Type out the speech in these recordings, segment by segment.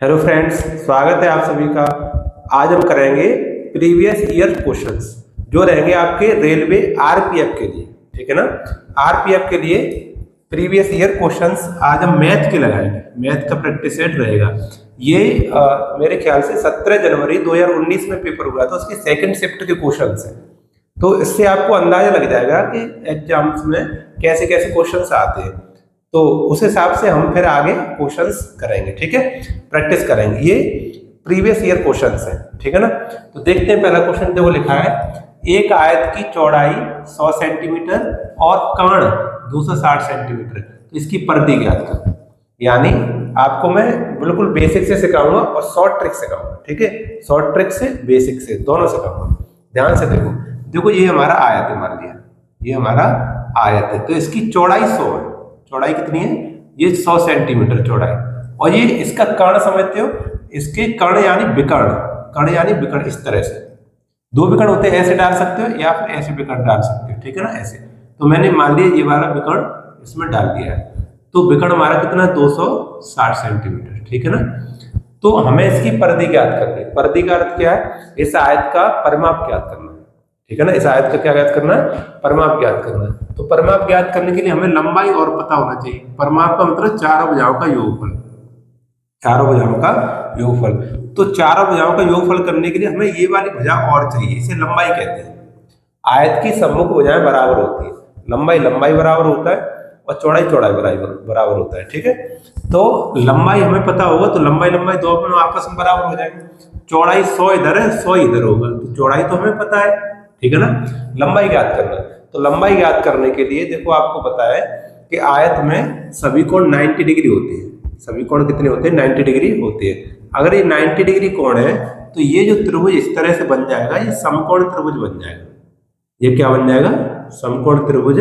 Hello friends, स्वागत है आप सभी का। आज हम करेंगे प्रीवियस ईयर क्वेश्चंस जो रहेंगे आपके रेलवे आरपीएफ के लिए। ठीक है ना। आरपीएफ के लिए प्रीवियस ईयर क्वेश्चंस आज हम मैथ के लगाएंगे। मैथ का प्रैक्टिस सेट रहेगा ये। मेरे ख्याल से 17 जनवरी 2019 में पेपर हुआ था, उसके सेकंड शिफ्ट के क्वेश्चंस हैं। तो इससे आपको अंदाजा लग जाएगा कि एग्जाम्स में कैसे कैसे क्वेश्चंस आते हैं। तो उस हिसाब से हम फिर आगे क्वेश्चंस करेंगे। ठीक है, प्रैक्टिस करेंगे। ये प्रीवियस ईयर क्वेश्चंस हैं। ठीक है ना। तो देखते हैं, पहला क्वेश्चन देखो लिखा है, एक आयत की चौड़ाई 100 सेंटीमीटर और कर्ण 260 सेंटीमीटर, तो इसकी परिधि ज्ञात करो। यानी आपको मैं बिल्कुल बेसिक से सिखाऊंगा और शॉर्ट ट्रिक सिखाऊंगा। ठीक है, शॉर्ट ट्रिक से बेसिक से दोनों सिखाऊंगा। ध्यान से देखो देखो, ये हमारा आयत है, मान लिया ये हमारा आयत है, तो इसकी चौड़ाई 100 है। चौड़ाई कितनी है? ये 100 सेंटीमीटर चौड़ाई। और ये इसका कर्ण समझते हो, इसके कर्ण यानी विकर्ण, कर्ण यानी विकर्ण। इस तरह से दो विकर्ण होते हैं, ऐसे डाल सकते हो या फिर ऐसे विकर्ण डाल सकते हो। ठीक है ना, ऐसे। तो मैंने मान लिया ये वाला विकर्ण इसमें डाल दिया है, तो विकर्ण हमारा कितना है? 260 सेंटीमीटर। ठीक है ना। तो हमें इसकी परिधि ज्ञात करनी है। परिधि का अर्थ क्या है? इस आयत का परिमाप ज्ञात करना है। ठीक है ना, इस आयत का क्या ज्ञात करना है? परिमाप ज्ञात करना है। तो परिमाप ज्ञात करने के लिए हमें लंबाई और पता होना चाहिए। परिमाप का मतलब चारों भुजाओं का योगफल, चारों भुजाओं का योगफल। तो चारों भुजाओं का योगफल करने के लिए हमें ये वाली भुजा और चाहिए, इसे लंबाई कहते हैं। आयत की सम्मुख भुजाएं बराबर होती है, लंबाई लंबाई बराबर होता है और चौड़ाई चौड़ाई बराबर होता है। ठीक है, तो लंबाई हमें पता होगा, तो लंबाई लंबाई दो अपने आपस में बराबर हो जाएंगे। चौड़ाई 100 इधर है, 100 इधर होगा, तो चौड़ाई तो हमें पता है। ठीक है ना। लंबाई ज्ञात करना है, तो लंबाई ज्ञात करने के लिए देखो आपको पता है कि आयत में सभी कोण 90 डिग्री होते हैं। सभी कोण कितने होते हैं? 90 डिग्री होते हैं। अगर ये 90 डिग्री कोण है तो ये जो त्रिभुज इस तरह से बन जाएगा, ये समकोण त्रिभुज बन जाएगा। ये क्या बन जाएगा? समकोण त्रिभुज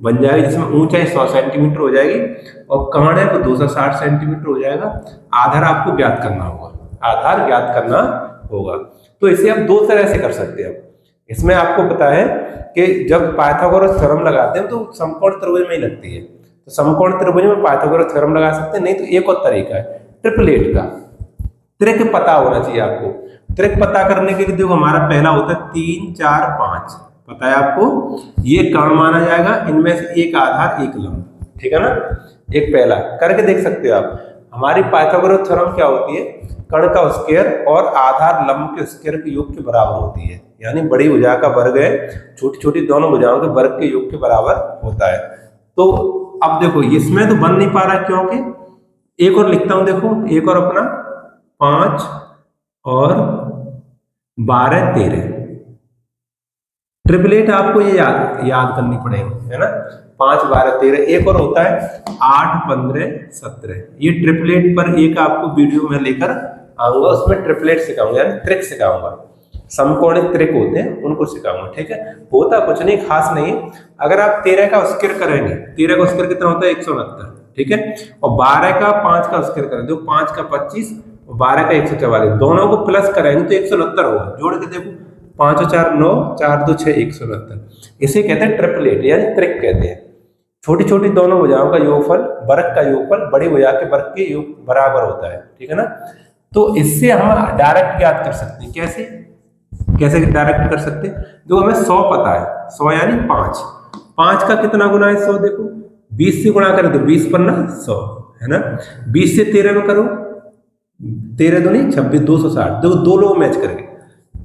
बन जाएगा, जिसमें ऊंचाई 100 सेंटीमीटर हो जाएगी और कर्ण है तो 260 सेंटीमीटर हो जाएगा। आधार आपको ज्ञात करना होगा, आधार ज्ञात करना होगा। तो इसे आप दो तरह से कर सकते हैं। इसमें आपको पता है कि जब पाइथागोरस थ्योरम लगाते हैं तो समकोण त्रिभुज में ही लगती है, तो समकोण त्रिभुज में पाइथागोरस थ्योरम लगा सकते हैं। नहीं तो एक और तरीका है ट्रिपलेट का। त्रिक पता होना चाहिए आपको। त्रिक पता करने के लिए देखो, हमारा पहला होता है 3 4 5, पता है आपको। ये कर्ण माना जाएगा, इनमें से एक आधार एक लंब। ठीक है ना। एक पहला करके देख सकते हो आप। हमारी पाइथागोरस थ्योरम क्या होती है? कर्ण का स्क्वायर और आधार लंब के स्क्वायर के योग के बराबर होती है। यानी बड़ी भुजा का वर्ग है, छोटी छोटी दोनों भुजाओं के वर्ग के योग के बराबर होता है। तो अब देखो इसमें तो बन नहीं पा रहा, क्योंकि एक और लिखता हूं, देखो एक और अपना 5 और 12 13 ट्रिपलेट आपको ये याद करनी पड़ेगी, है ना। 5 12 13, एक और होता है 8 15 17। ये ट्रिपलेट पर एक आपको वीडियो में लेकर आऊंगा, उसमें ट्रिपलेट सिखाऊंगा, यानी ट्रिक सिखाऊंगा। समकोणिक त्रिक होते हैं उनको सिखाऊंगा। ठीक है, होता कुछ नहीं खास नहीं है। अगर आप 13 का स्क्वायर करेंगे, 13 का स्क्वायर कितना होता है? 169। ठीक है, और 12 का 5 का स्क्वायर करेंगे, तो 5 का 25 और 12 का 144, दोनों को प्लस करेंगे तो 169 होगा। जोड़ के देखो, 5 और 4 9, 4 2 6 169। इसे कहते हैं ट्रिपलेट, यानी त्रिक कहते हैं। छोटी छोटी दोनों भुजाओं का योगफल, वर्ग का योगफल बड़ी भुजा के वर्ग के योग बराबर होता है। ठीक है ना। तो इससे हम डायरेक्ट ज्ञात कर सकते हैं। कैसे कैसे डायरेक्ट कर सकते हैं? जो हमें 100 पता है, 100 यानी 5, 5 का कितना गुना है 100? देखो 20 से गुणा करें तो 20 पन्ना 100, है ना। 20 से 13 में करो, 13 दूनी 26, 260। देखो दो लोग मैच कर गए,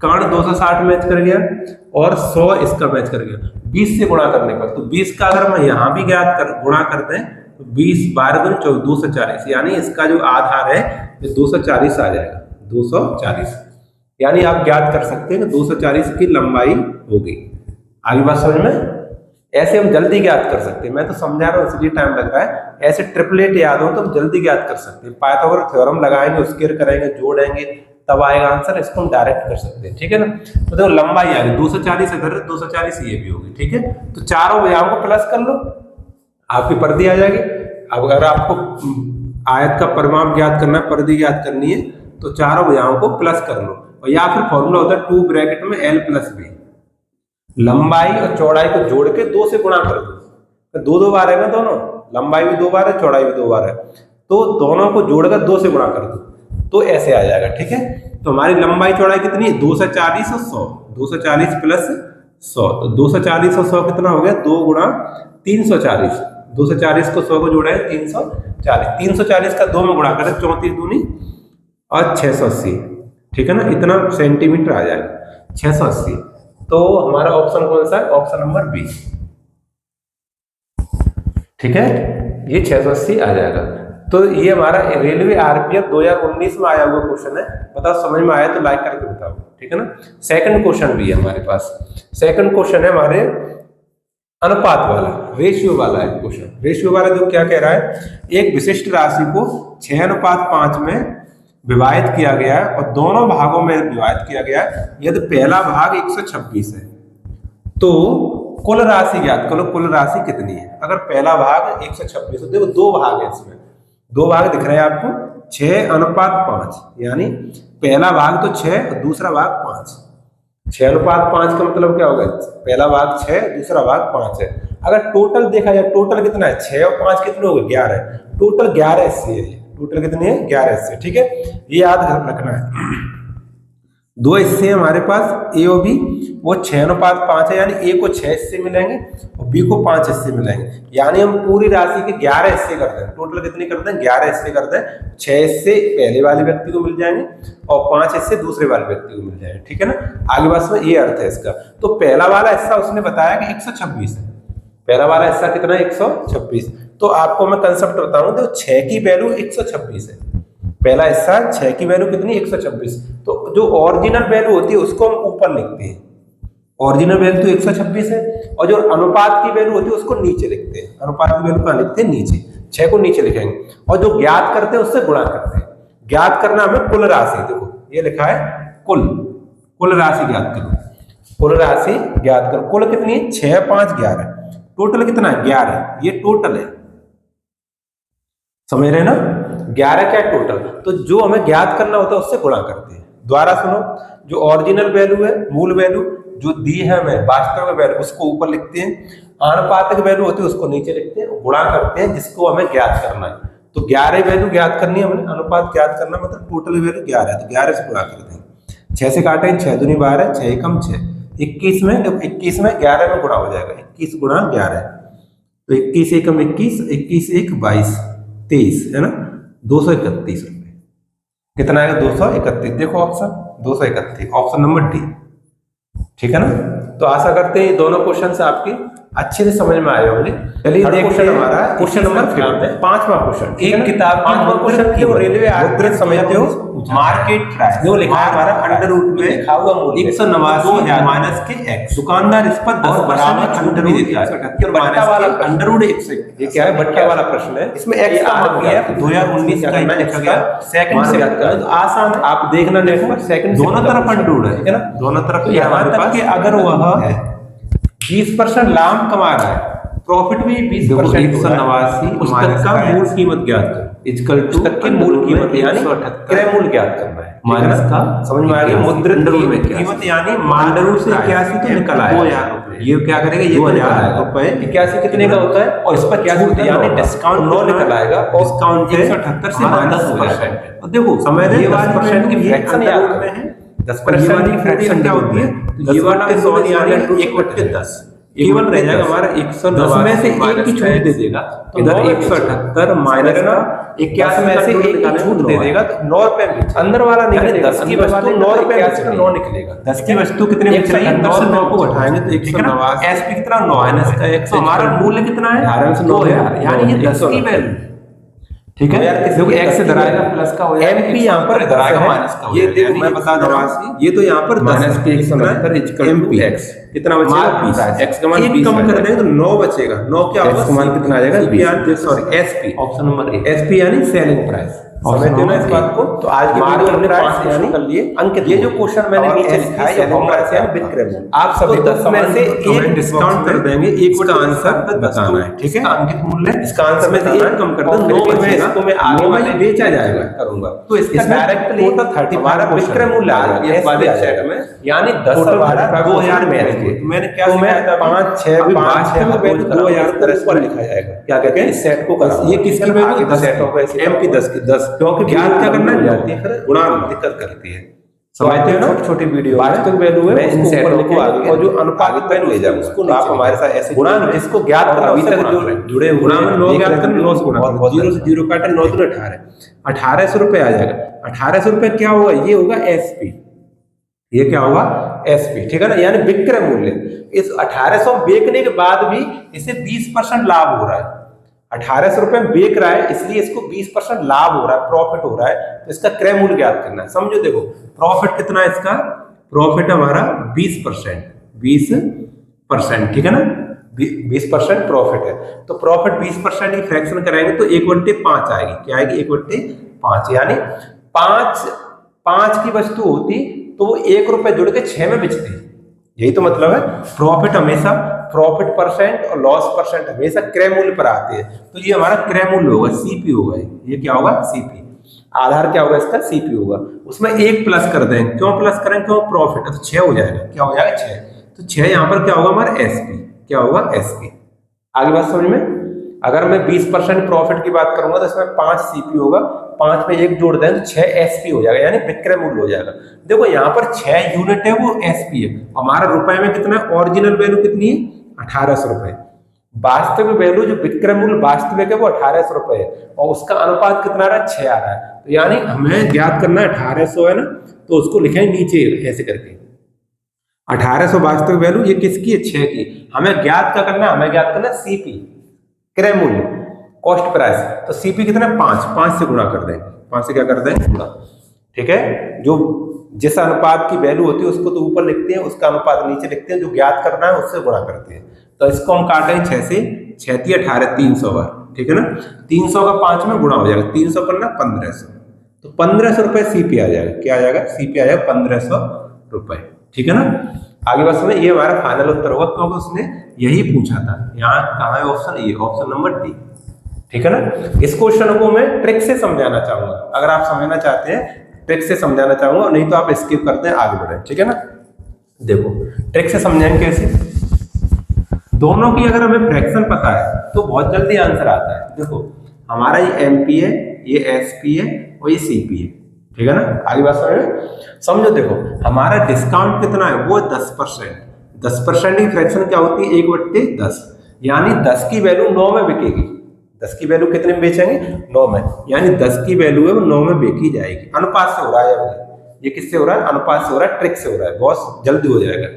कर्ण 260 मैच कर गया और 100 इसका मैच कर गया 20 से गुणा करने पर। तो 20 का अगर मैं यहाँ भी गुणा कर दें तो 20 12 दूनी 24, 240, यानी इसका जो आधार है ये 240 आ जाएगा, 240। यानी आप ज्ञात कर सकते हैं कि 240 की लंबाई होगी। आगे बात समझ में? ऐसे हम जल्दी ज्ञात कर सकते हैं। मैं तो समझा रहा हूँ इसलिए टाइम लग रहा है। ऐसे ट्रिपलेट याद हो तो हम जल्दी ज्ञात कर सकते हैं। पाइथागोरस थ्योरम लगाएंगे, स्क्वायर करेंगे, जोड़ेंगे, तब आएगा आंसर। इसको हम डायरेक्ट कर सकते हैं। ठीक है ना। तो देखो लंबाई आ गई 240 इधर, 240 ये भी होगी। ठीक है, तो चारों भुजाओं को प्लस कर लो, आपकी परिधि आ जाएगी। अब अगर आपको आयत का परिमाप ज्ञात करना है, परिधि ज्ञात करनी है, तो चारों भुजाओं को प्लस कर लो। और या फिर फॉर्मूला होता है 2 ब्रैकेट में L + B, लंबाई और चौड़ाई को जोड़ के 2 से गुणा कर दो, तो 2 2 बार है ना, दोनों लंबाई भी 2 बार है, चौड़ाई भी 2 बार है, तो दोनों को जोड़कर 2 से गुणा कर दो। तो ऐसे आ जाएगा। ठीक है, तो हमारी लंबाई चौड़ाई कितनी है? 240 और 100, 240 प्लस 100, तो 240 और 100 कितना हो गया? 2 गुणा 340, 240 को 100 को जोड़ा है 340, 340 का 2 में गुणा करें 34 दूनी और 680, ठीक है ना, इतना सेंटीमीटर आ जाएगा 680। तो हमारा ऑप्शन कौन सा है? Option number B. ठीक है, ये 680 आ जाएगा। तो ये हमारा रेलवे आरपीएफ 2019 में आया हुआ क्वेश्चन है। बताओ समझ में आया तो लाइक करके बताओ। ठीक है ना। सेकंड क्वेश्चन भी है हमारे पास। सेकंड क्वेश्चन है हमारे अनुपात वाला, रेशियो वाला है क्वेश्चन। रेशियो वाला जो क्या कह रहा है, एक विशिष्ट राशि को 6:5 में विभाजित किया गया है और दोनों भागों में विभाजित किया गया है। यदि पहला भाग 126 है तो कुल राशि ज्ञात करो, कुल राशि कितनी है? अगर पहला भाग 126 है, देखो 2 भाग है इसमें, 2 भाग दिख रहे हैं आपको, 6:5, यानी पहला भाग तो 6 और दूसरा भाग 5। 6:5 का मतलब क्या होगा? पहला भाग 6, दूसरा भाग 5 है। अगर टोटल देखा जाए, टोटल कितना है? 6 और 5 कितने हो गए? 11। टोटल 11 हिस्से है। टोटल कितने हैं? 11 हिस्से। ठीक है, ये याद रखना है। 2 हिस्से हमारे पास ए और बी, वो 6:5 है, यानी ए को 6 हिस्से मिलेंगे और बी को 5 हिस्से मिलेंगे। यानी हम पूरी राशि के 11 हिस्से करते हैं। टोटल कितने करते हैं? 11 हिस्से करते हैं। 6 हिस्से पहले वाले व्यक्ति को मिल जाएंगे और 5 हिस्से दूसरे वाले व्यक्ति को मिल जाएंगे। ठीक है ना, आगे बस में ये अर्थ है इसका। तो पहला वाला हिस्सा उसने बताया कि 126 है। पहला वाला हिस्सा कितना है? 126। तो आपको मैं कंसेप्ट बताऊं, तो 6 की वैल्यू 126 है। पहला हिस्सा 6 की वैल्यू कितनी? 126। तो जो ओरिजिनल वैल्यू होती है उसको हम ऊपर लिखते हैं। ओरिजिनल वैल्यू तो 126 है, और जो अनुपात की वैल्यू होती है उसको नीचे लिखते हैं। अनुपात की वैल्यू कहाँ लिखते हैं? नीचे। 6 को नीचे लिखेंगे, और जो ज्ञात करते हैं उससे गुणा करते हैं। ज्ञात करना हमें कुल राशि, देखो ये लिखा है कुल राशि ज्ञात करो। कुल राशि ज्ञात करो। कुल कितनी है? 6, 5, 11। टोटल कितना है? 11। ये टोटल है, समझ रहे ना? 11 क्या टोटल? तो जो हमें ज्ञात करना होता है उससे गुणा करते हैं। द्वारा सुनो, जो ओरिजिनल वैल्यू है, मूल वैल्यू जो दी है हमें, वास्तविक वैल्यू, उसको ऊपर लिखते हैं। आनुपातिक वैल्यू होती है उसको नीचे लिखते हैं, गुणा करते हैं जिसको हमें ज्ञात करना है। तो 11 वैल्यू ज्ञात करनी है हमें, अनुपात ज्ञात करना मतलब टोटल वैल्यू 11 है, तो 11 से गुणा करते हैं। 6 से काटें, 6 दूनी 12, 6 एकम 6, 21 में, जब 21 में 11 में गुणा हो जाएगा, 21 गुणा 11, तो 21 एकम 21, 21 एक 22, 23 है ना, 231 रुपए। कितना आएगा? 231। देखो ऑप्शन 231, ऑप्शन नंबर डी। ठीक है ना। तो आशा करते हैं दोनों क्वेश्चन से आपकी अच्छे से समझ में आए होंगे। चलिए देखते हैं हमारा क्वेश्चन नंबर 5वां क्वेश्चन। एक किताब 5वां क्वेश्चन की रेलवे आरपीएफ समझते हो, मार्केट प्राइस जो लिखा है हमारा अंडर रूट में लिखा हुआ मूल्य 189 माइनस के x। दुकानदार इस पर 10% अंडर रूट देता है। बट्टा वाला अंडर रूट 100, ये क्या है? बट्टा वाला प्रश्न है। इसमें x का मान दिया है 2019 का लिखा गया। सेकंड से आसान है, आप देखना देखो, सेकंड दोनों तरफ अंडर रूट है, ठीक है ना, दोनों तरफ। यहाँ तक कि अगर वह 20% लाभ कमा रहा है, प्रॉफिट भी 20%, 189 पुस्तक का मूल कीमत ज्ञात करो। इक्वल टू पुस्तक की मूल कीमत यानी क्रय मूल्य ज्ञात करना है। माइनस का समझ में आ गया? मुद्रित कीमत यानी अंडर रूट से 81 तो निकल आया 2000 रुपए। ये क्या करेगा? ये 2000 रुपए 81 कितने का होता है? और इस पर क्या यानी डिस्काउंट 9 निकल आएगा। डिस्काउंट 178 से 10%। और देखो समय 10% की फ्रैक्शन याद में है। 10% की फ्रैक्शन क्या होती है? ये वाला 100 यानी 1/10 केवल रह जाएगा हमारा 110 में से 1 की छूट दे देगा, तो इधर 178 माइनस का 81 में से 1 की छूट दे देगा, तो 9 रुपए अंदर वाला निकलेगा। 10 की वस्तु 9 रुपए 9 निकलेगा। 10 की वस्तु कितने में चाहिए? 9 को घटाएंगे तो 189। एसपी कितना? 9 माइनस का 1, हमारा मूल्य कितना है? 2000, यानी ये 10 की वैल्यू, ठीक है। देखो x से धराएगा प्लस का हो जाएगा, एमपी यहां पर धराएगा माइनस का। ये देखो मैं बता दूं, ये तो यहां पर माइनस के 169 एमपी x कितना बचेगा? 20। x का मान 20 कम कर देंगे तो 9 बचेगा। 9 क्या होगा? x का मान कितना आ जाएगा? 20। Sorry SP, option number A, SP यानी सेलिंग प्राइस। समझते हो ना इस बात को? तो आज की वीडियो हमने 5 यानी कर लिए अंकित। ये जो क्वेश्चन मैंने नीचे लिखा है सेलिंग प्राइस यानी विक्रय मूल्य, आप सभी 10 में से एक डिस्काउंट कर देंगे, एक का आंसर बताना है, ठीक है। अंकित मूल्य इसका आंसर में से 1 कम कर दो, 9 में इसको मैं आगे वाले बेचा जाएगा करूंगा, तो इसका डायरेक्टली 30 हमारा विक्रय मूल्य आ जाएगा इस वाले सेट में, यानी 10 हमारा 2000 में आएंगे। मैंने क्या सिखाया था? 5 6 5 6 वैल्यू 2000 ऊपर लिखा जाएगा। क्या कहते हैं? इस सेट को, ये किसकी वैल्यू? 10 सेटों का, एम की 10 की 10 क्योंकि ज्ञात क्या करना हो जाती है, फिर गुणा दिक्कत करती है। समझते हो ना, छोटी छोटी वीडियो वास्तविक वैल्यू है मैं इन उसको सेटों ऊपर को आगे और जो अनुपात तक ले जाऊंगा, उसको तो आप नीचे हमारे साथ ऐसे गुणा जुड़े जिसको ज्ञात और करना अभी उससे तक गुणा जो करें। जुड़े हुए गुणा में 9 देख ज्ञात रहे करना, हैं, 9 से गुणा बहुत करो, 0 से 0 काटे 9 दूनी 18, 1800 रुपये आ जाएगा। 1800 रुपये क्या होगा, ये होगा एसपी, ये क्या होगा एसपी, ठीक है ना, यानी विक्रय मूल्य। इस 1800 बेचने के बाद भी इसे 20% लाभ हो रहा है। 1800 रुपये में बेच रहा है, इसलिए इसको 20% लाभ हो रहा है, प्रॉफिट हो रहा है, तो इसका क्रय मूल्य ज्ञात करना है। समझो, देखो प्रॉफिट कितना है इसका, प्रॉफिट हमारा 20%, 20%, ठीक है ना, 20% प्रॉफिट है। तो प्रॉफिट 20% की फ्रैक्शन कराएंगे तो 1/5 आएगी, क्या आएगी 1/5, यानी 5 की वस्तु होती तो वो 1 रुपए जुड़ के 6 में बिचती। यही तो मतलब है, प्रॉफिट हमेशा, प्रॉफिट परसेंट और लॉस परसेंट हमेशा क्रय मूल्य पर आते हैं। तो ये हमारा क्रय मूल्य होगा, सीपी होगा, ये क्या होगा सीपी। आधार क्या होगा इसका, सीपी होगा। उसमें 1 प्लस कर दें, क्यों प्लस करें, क्यों प्रॉफिट है तो 6 हो जाएगा, क्या हो जाएगा 6। तो 6 यहाँ पर क्या होगा हमारा एसपी, क्या होगा एसपी। आगे बात समझ में। अगर मैं 20% प्रॉफिट की बात करूंगा तो इसमें 5 सीपी होगा, 5 में 1 जोड़ दें तो 6 एसपी हो जाएगा, यानी विक्रय मूल्य हो जाएगा। देखो यहाँ पर 6 यूनिट है वो एसपी है, हमारा रुपए में कितना है, ओरिजिनल वैल्यू कितनी है 1800 रुपए, वास्तविक वैल्यू जो विक्रय मूल्य वास्तविक है वो 1800 रुपए है, और उसका अनुपात कितना आ रहा है 6 आ रहा है। तो यानी हमें ज्ञात करना है 1800 है ना, तो उसको लिखें नीचे ऐसे करके 1800 वास्तविक वैल्यू, ये किसकी है 6 की। हमें ज्ञात क्या करना है, हमें ज्ञात करना है सीपी, क्रय मूल्य, कॉस्ट प्राइस। तो सीपी कितना है 5 से गुणा कर देंगे, 5 से क्या कर देंगे गुणा, ठीक है। जो जिस अनुपात की वैल्यू होती है उसको तो ऊपर लिखते हैं, उसका अनुपात नीचे लिखते हैं, जो ज्ञात करना है उससे गुणा करते हैं। तो इसको हम काटेंगे 6 से, 6 × 18 300 बार, ठीक है ना। 300 का 5 में गुणा हो जाएगा, 300 पर ना 1500, तो 1500 रुपए सीपी आ जाएगा, क्या आ जाएगा सीपी आ जाएगा 1500 रुपए, ठीक है ना। आगे बस में ये हमारा फाइनल उत्तर होगा, क्योंकि उसने यही पूछा था। यहाँ कहाँ है ऑप्शन, ये ऑप्शन नंबर डी, ठीक है ना। इस क्वेश्चन को मैं ट्रिक से समझाना चाहूंगा, अगर आप समझना चाहते हैं ट्रिक से समझाना चाहूंगा, नहीं तो आप स्किप करते हैं आगे बढ़े, ठीक है ना। देखो ट्रिक से समझाएंगे कैसे, दोनों की अगर हमें फ्रैक्शन पता है तो बहुत जल्दी आंसर आता है। देखो हमारा ये एमपी है, ये एसपी है और ये सीपी है, ठीक है ना। आगे बात समझो, देखो हमारा डिस्काउंट कितना है वो 10%, 10% की फ्रैक्शन क्या होती है 1/10, यानी 10 की वैल्यू 9 में बिकेगी। 10 की वैल्यू कितने में बेचेंगे 9 में, यानी 10 की वैल्यू है वो 9 में बेची जाएगी। अनुपात से हो रहा है, ये किससे हो रहा है, अनुपात से हो रहा है, ट्रिक से हो रहा है, बहुत जल्दी हो जाएगा।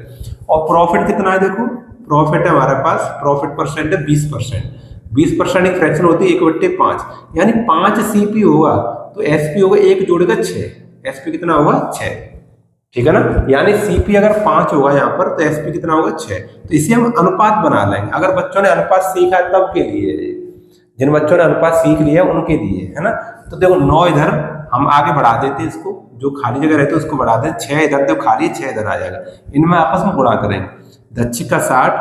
और प्रॉफिट कितना है, देखो प्रॉफिट है हमारे पास, प्रॉफिट परसेंट है 20%, 20% की फ्रैक्शन होती है 1/5, यानी 5 सीपी होगा तो एसपी होगा 1 जोड़ेगा 6, एसपी कितना होगा 6, ठीक है ना। यानी सीपी अगर 5 होगा यहाँ पर तो एसपी कितना होगा 6। तो इसे हम अनुपात बना लेंगे। अगर बच्चों ने अनुपात सीखा है तब के लिए, जिन बच्चों ने अनुपात सीख लिया उनके लिए है ना। तो देखो 9 इधर हम आगे बढ़ा देते हैं, इसको जो खाली जगह रहती है उसको बढ़ा दें, 6 इधर जो खाली है 6 इधर आ जाएगा, इनमें आपस में गुणा करेंगे। 10 का 60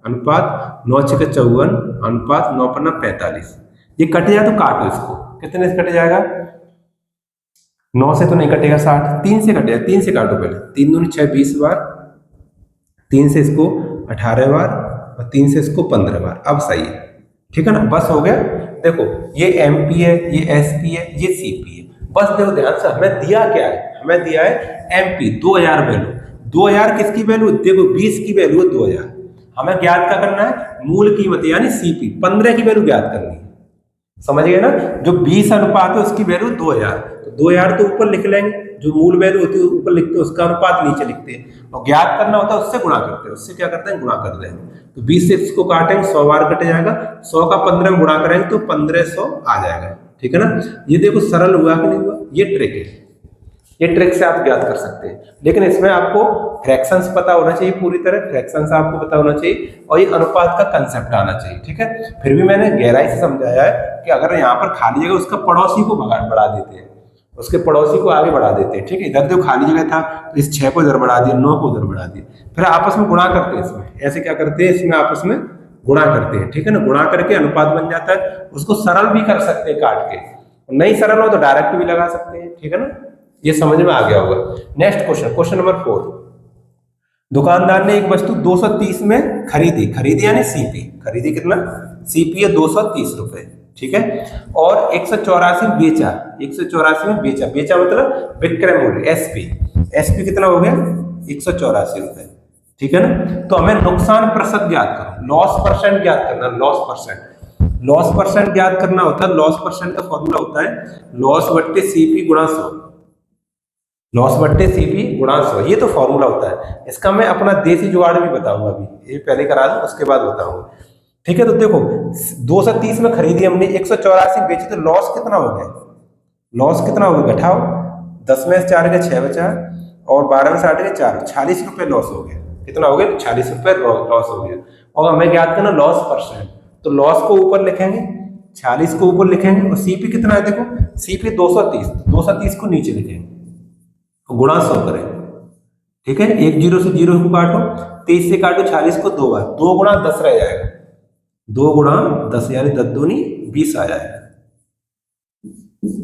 अनुपात 9 × 54 अनुपात 9 × 45, ये कट जाए तो काटो इसको, कितने से कट जाएगा 9 से तो नहीं कटेगा 60, 3 से कटेगा, 3 से काटो पहले, 3 दूनी 6 20 बार, 3 से इसको 18 बार और 3 से इसको 15 बार, अब सही है, ठीक है ना। बस हो गया। देखो ये एमपी है, ये एसपी है, ये सीपी है। बस देखो ध्यान से, हमें दिया क्या है, हमें दिया है एमपी 2000 वैल्यू, 2000 किसकी वैल्यू, देखो 20 की वैल्यू है 2000, हमें ज्ञात क्या करना है मूल कीमत यानी सीपी, 15 की वैल्यू ज्ञात करनी है, समझ गए ना। जो 20 अनुपात है उसकी वैल्यू 2000, तो 2000 तो ऊपर लिख लेंगे, जो मूल वैल्यू होती है ऊपर लिखते हैं, उसका अनुपात नीचे लिखते हैं, और ज्ञात करना होता है उससे गुणा करते हैं, उससे क्या करते हैं गुणा कर देंगे। तो 20 से इसको काटेंगे 100 बार कट जाएगा, 100 का 15 में गुणा करेंगे तो 1500 आ जाएगा, ठीक है ना। ये देखो सरल हुआ कि नहीं हुआ, ये ट्रिक है, ये ट्रिक से आप ज्ञात कर सकते हैं। लेकिन इसमें आपको फ्रैक्शंस पता होना चाहिए, पूरी तरह फ्रैक्शंस आपको पता होना चाहिए, और ये अनुपात का कंसेप्ट आना चाहिए, ठीक है। फिर भी मैंने गहराई से समझाया है कि अगर यहाँ पर खाली जगह उसका पड़ोसी को बढ़ा देते हैं, उसके पड़ोसी को आगे बढ़ा देते हैं, ठीक है। इधर जो खाली जगह था तो इस 6 को इधर बढ़ा दिया, 9 को उधर बढ़ा दिया, फिर आपस में गुणा करते हैं। इसमें ऐसे क्या करते हैं, इसमें आपस में गुणा करते हैं, ठीक है ना। गुणा करके अनुपात बन जाता है, उसको सरल भी कर सकते हैं काट के, नहीं सरल हो तो डायरेक्ट भी लगा सकते हैं, ठीक है ना। ये समझ में आ गया होगा। नेक्स्ट क्वेश्चन, क्वेश्चन नंबर 4, दुकानदार ने एक वस्तु 230 में खरीदी, खरीदी यानी सीपी, खरीदी कितना सीपी है 230 रुपए, ठीक है। और 184 बेचा, 184 में बेचा, बेचा मतलब विक्रय मूल्य एसपी, एसपी कितना हो गया 184 रुपए, ठीक है ना। तो हमें नुकसान प्रतिशत ज्ञात करो, लॉस परसेंट ज्ञात करना, लॉस परसेंट, लॉस परसेंट ज्ञात करना होता है। लॉस परसेंट का फॉर्मूला होता है लॉस बट्टे सीपी गुणा 100, लॉस बट्टे सीपी गुणा 100, ये तो फॉर्मूला होता है। इसका मैं अपना देसी जुगाड़ भी बताऊंगा, अभी ये पहले करा दूं उसके बाद बताऊंगा, ठीक है। तो देखो 230 में खरीदी हमने, 184 बेची, तो लॉस कितना हो गया, लॉस कितना हो गया, घटाओ, 10 में से 4 गया 6 बचा, और 12 में से 8 गया 4, 46 रुपए लॉस हो गया। कितना हो गया 46 रुपए लॉस हो गया। और हमें ज्ञात करना लॉस परसेंट, तो लॉस को ऊपर लिखेंगे, 46 को ऊपर लिखेंगे, और सीपी कितना है देखो, सीपी 230, 230 को नीचे लिखेंगे, गुणा 100 करें, ठीक है। 1 0 से 0 को काटो, 23 से काटो 46 को 2 बार, 2 गुणा 10 रह जाएगा, 2 गुणा 10 यानी 10 दूनी 20 आ जाएगा,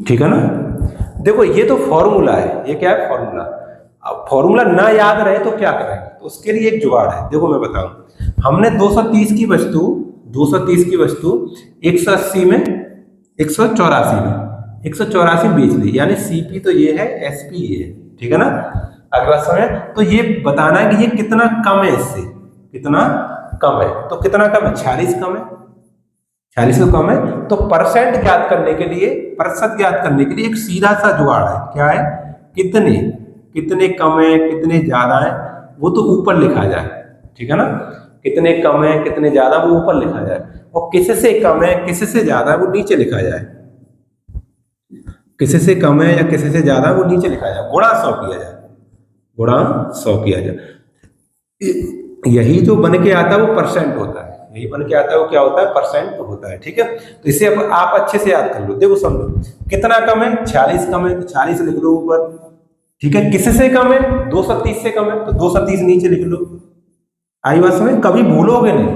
ठीक है ना। देखो ये तो फॉर्मूला है, ये क्या है फॉर्मूला। अब फॉर्मूला ना याद रहे तो क्या करेंगे, तो उसके लिए एक जुगाड़ है, देखो मैं बताऊं। हमने 230 की वस्तु, 230 की वस्तु 180 में, 184 में, 184 बेच दी, यानी सीपी तो ये है, एसपी ये है, ठीक है ना। अगली बात समझ, तो ये बताना है कि ये कितना कम है, इससे कितना कम है, तो कितना कम है 46 कम है, 46 से कम है। तो परसेंट ज्ञात करने के लिए, प्रतिशत ज्ञात करने के लिए एक सीधा सा जुगाड़ है, क्या है, कितने कितने कम है कितने ज्यादा है वो तो ऊपर लिखा जाए, ठीक है ना। कितने कम है कितने ज्यादा वो ऊपर लिखा जाए, और किससे कम है किससे ज्यादा है वो नीचे लिखा जाए, किससे कम है या किससे ज्यादा वो नीचे लिखा जाए, गुणा 100 किया जाए, गुणा 100 किया जाए। यही जो बन के आता है वो परसेंट होता है, यही बन के आता है वो क्या होता है, परसेंट होता है, ठीक है। तो इसे अब आप अच्छे से याद कर लो, देखो समझो, कितना कम है 46 कम है, तो 46 लिख लो ऊपर, ठीक है। किससे कम है 230 से कम है, तो 230 नीचे लिख लो। आई बात समझ, कभी भूलोगे नहीं,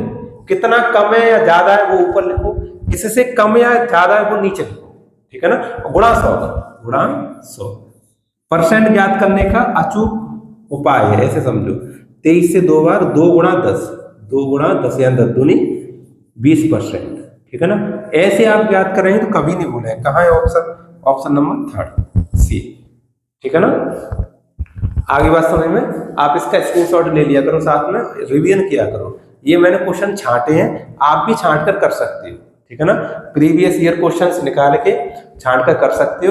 कितना कम है या ज्यादा है वो ऊपर लिखो, किससे कम या ज्यादा है वो नीचे लिखो, ठीक है ना। गुणा 100, गुणा 100 परसेंट ज्ञात करने का अचूक उपाय है, ऐसे समझो। 23 से 2 बार, 2 गुणा 10, 2 गुणा 10 यानी 10 दूनी 20%, ठीक है ना। ऐसे आप ज्ञात करेंगे तो कभी नहीं भूलें। कहाँ है ऑप्शन, ऑप्शन नंबर 3 सी, ठीक है ना। आगे बात समझ में, आप इसका स्क्रीनशॉट ले लिया करो, साथ में रिवीजन किया करो। ये मैंने क्वेश्चन छांटे हैं, आप भी छांट कर सकते हो, ठीक है ना। प्रीवियस ईयर क्वेश्चंस निकाल के छांट कर सकते हो।